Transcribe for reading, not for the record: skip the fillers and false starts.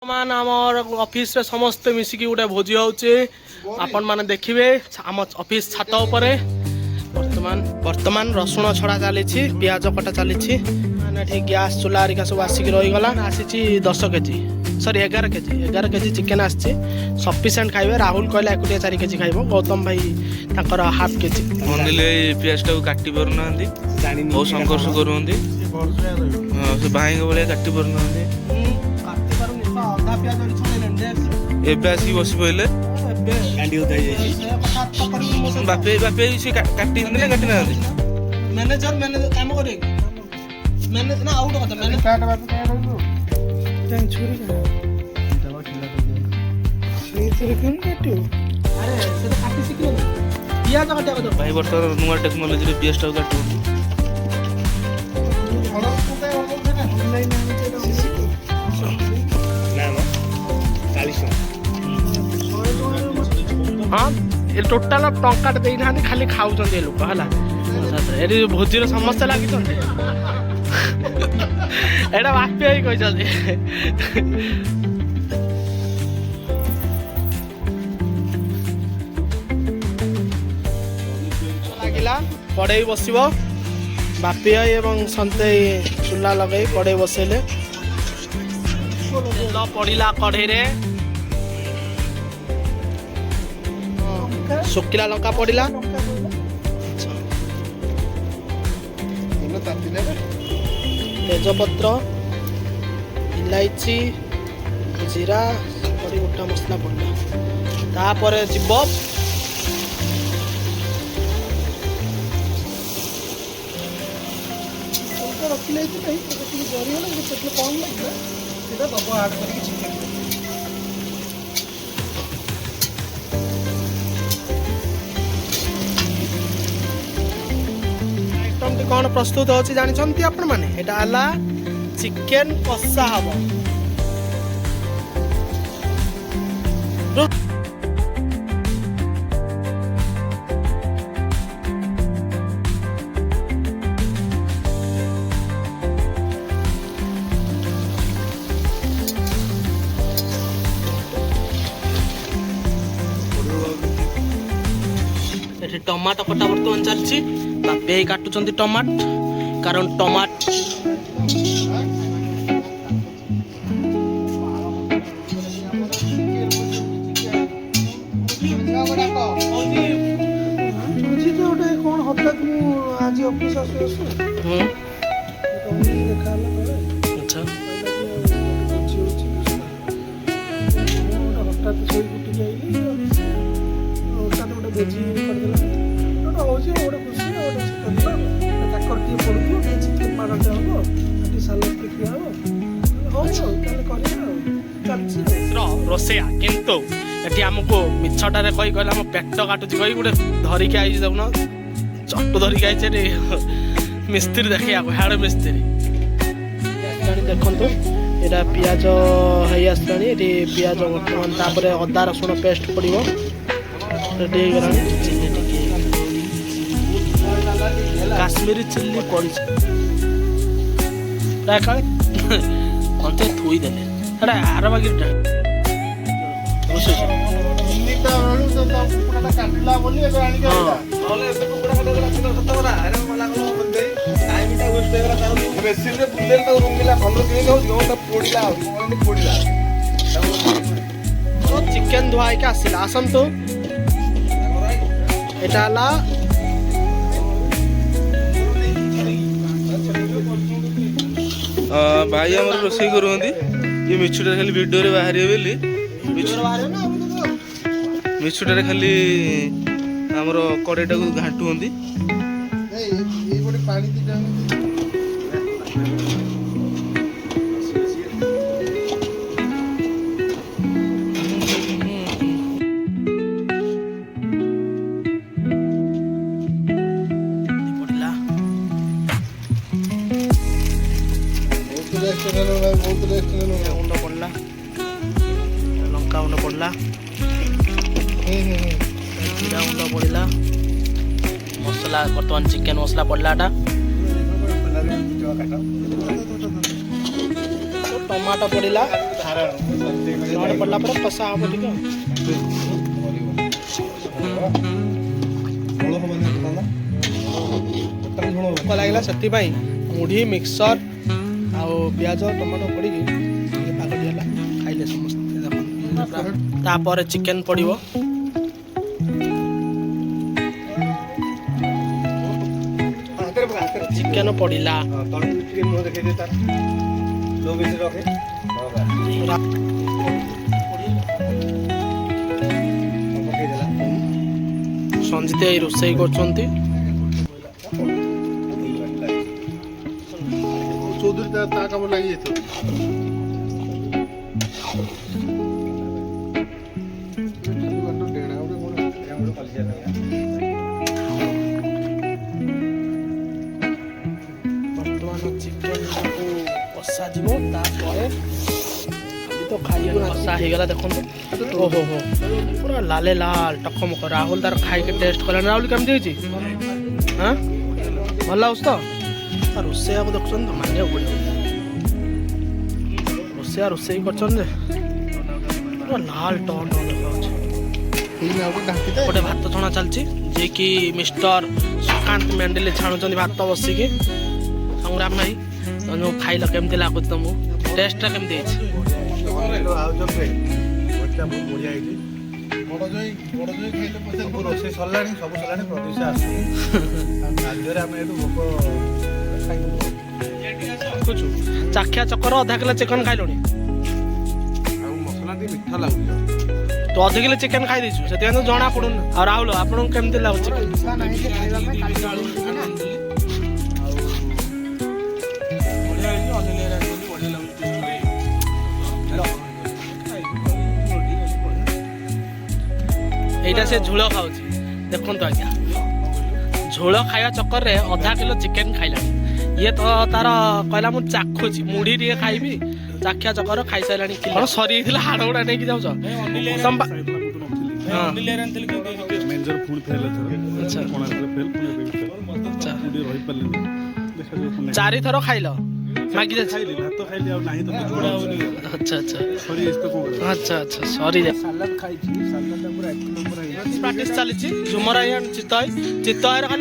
मान आमर ऑफिस रे समस्त मिसिकी गोटे भोजी होचे आपण माने देखिबे आम ऑफिस छात उपरे वर्तमान रसुण छड़ा चली पियाज कटा चली माने गैस चूल्हा हरिका सब आसिक रहीगला आसी 10 केजी सॉरी 11 केजी चिकेन आसी सफिशिएंट खाइबे राहुल कहला एकुटिया 4 केजी खाइबो गौतम भाई ताकर हाफ केजी मंदिले पियाज टाକୁ काटी परु नांदी बहुत संघर्ष करूंदी से भाई के बोले काटी परु नांदी काटी परु निसा आधा पियाज और छोड़े लेंदे एबे आसी बसी पहिले गांडी होता है बापे बापे से काटी दिले काटी नांदी मैनेजर काम करे मैनेजर ना आउट कथा मैनेजर काट बात टाइम छोरी का सही तेरे क्यों काटियो अरे से काटी सिखलो पियाज काटिया कतो भाई वर्तमान नुआ टेक्नोलॉजी रे पियाज टाକୁ काटू हाँ ये टोटाल टंका देना खाली खाऊं ये लोक है ये भोजी समस्या लगी एटा बापी कही लगिला कड़े बस बापी एवं सन्ते चूल्हा लगे कड़े बसैले तेल पड़ा कड़े शुखिला लंका पड़ा तेजपत्र इलायची जीरा कड़ी गोटा मसला पड़ा तापर जीव रखिले कम लगे दब आड कर चिकेन कौन प्रस्तुत होची जानिछंती आपण माने एटा हला चिकेन कसा हबो एठी टमाटो कटा वर्तमान चलछि बापे काटुचंती टमाट कारण टमाट कौन हटा आज ऑफिस अच्छा रोसैया किंतु एठी हमको मिछटारे कही कहला हम पेट काटुची कही गोटे धरिक आई देखुन चट्टू धरिक आई रे मिस्त्री देखे हाड़ मिस्त्री देखु यहाँ पियाज है आसानी पियाज बर्तमान तापर अदा रसुण पेस्ट पड़ो रेडी हो काश्मीरी चिल्ली पड़ी कंचे थोई देले एटा आर बागिटा चिकेन धुआ आसला आसतु यहाँ भाई आम रोसे करुँगी ये मिछुटा खाली वीडियो रे बाहर बोली मिछुटा खाली आमर कड़ेटा को घाटुं गुंड पड़ा लंका गुंड पड़ा जीरा गुंड पड़ा मसला बर्तमान चिकेन मसला पड़ा टमाटो पड़ा ଲୁଣ ପଡ଼ିଲା ପରେ କଷା ହବ ଟିକେ ଆଉ। ଭୋକ ଲାଗିଲା ସେଥିପାଇଁ ମୁଢ଼ି ମିକ୍ସର ଆଉ ପିଆଜ ଟମାଟୋ ପଡ଼ିକି ଟିକେ ପାଗଟି ହେଲା ଖାଇଲେ ସମସ୍ତେ ଦେଖନ୍ତୁ। ତାପରେ ଚିକେନ ପଡ଼ିବ। ଚିକେନ ପଡ଼ିଲା। ସଞ୍ଜିତ ଏଇ ରୋଷେଇ କରୁଛନ୍ତି। ଚୌଧୁରୀ ତା କାମ ଲାଗିଯାଇଥିବ। ବର୍ତ୍ତମାନ ଚିକେନକୁ କଷା ଯିବ ତାପରେ ତ ଖାଇବୁ କଷା ହେଇଗଲା ଦେଖନ୍ତୁ। ଓହୋ ହୋ ପୁରା ଲାଲେ ଲାଲ ଟକମକ। ରାହୁଲ ତାର ଖାଇକି ଟେଷ୍ଟ କଲାଣି। ରାହୁଲ କେମିତି ହେଇଛି? ହଁ ଭଲ ଲାଗୁଛି ତ? ରୋଷେଇଆକୁ ଦେଖୁଛନ୍ତି ତ ମାନିବାକୁ ପଡ଼ିବ। ରୋଷେଇଆ ରୋଷେଇ କରୁଛନ୍ତି ଯେ ପୁରା ଲାଲ ଟନ ଦେଖାଯାଉଛି। ଗୋଟେ ଭାତ ଛଣା ଚାଲିଛି ଯିଏକି ମିଷ୍ଟର ସୁକାନ୍ତ ମେଣ୍ଡିଲେ ଛାଣୁଛନ୍ତି ଭାତ ବସିକି। ସଂଗ୍ରାମ ଭାଇ ତମେ ଖାଇଲ କେମିତି ଲାଗୁଛି ତମକୁ? ଟେଷ୍ଟଟା କେମିତି ହେଇଛି? ରୋଷେଇ ସରିଲାଣି, ସବୁ ସରିଲାଣି, ପ୍ରତିଷ୍ଠା ଆସୁଛି। ରାଜ୍ୟରେ ଆମେ ଏଠୁ ଭୋକ ଦେଖୁଛୁ ଚାଖିଆ ଚକର ଅଧା କିଲୋ ଚିକେନ ଖାଇଲୁଣି। ଆଉ ମସଲା ଟିକେ ମିଠା ଲାଗୁଛି। ତୁ ଅଧ କିଲୋ ଚିକେନ ଖାଇ ଦେଇଛୁ ସେଥିପାଇଁ ତ ଜଣା ପଡୁନି। ଆଉ ରାହୁଲ ଆପଣଙ୍କୁ କେମିତି ଲାଗୁଛି? ଏଇଟା ସେ ଝୋଳ ଖାଉଛି ଦେଖନ୍ତୁ ଆଜ୍ଞା। ଝୋଳ ଖାଇବା ଚକରରେ ଅଧା କିଲୋ ଚିକେନ ଖାଇଲାଣି। ଇଏ ତ ତାର କହିଲା ମୁଁ ଚାଖୁଛି ମୁଢି ଟିକେ ଖାଇବି। ଚାଖିଆ ଚକର ଖାଇସାରିଲାଣି। କଣ ସରିଯାଇଥିଲା ହାଡ଼ ଗୁଡ଼ା ନେଇକି ଯାଉଛ? ଚାରିଥର ଖାଇଲ ମାଗି ଭାତ ଖାଇଲି ଆଉ ନାହିଁ ତ ଆଚ୍ଛା ଆଚ୍ଛା ସରିଯାଇଛି ତ କଣ ଆଚ୍ଛା ଆଚ୍ଛା ସରି ସାଲାଡ ଖାଇଛି। ସାଲାଡଟା ପୁରା 1 ନମ୍ବର ହେଇଗଲା। ପ୍ରାକ୍ଟିସ୍ ଚାଲିଛି ଝୁମର ଚିତୟ ଖାଲି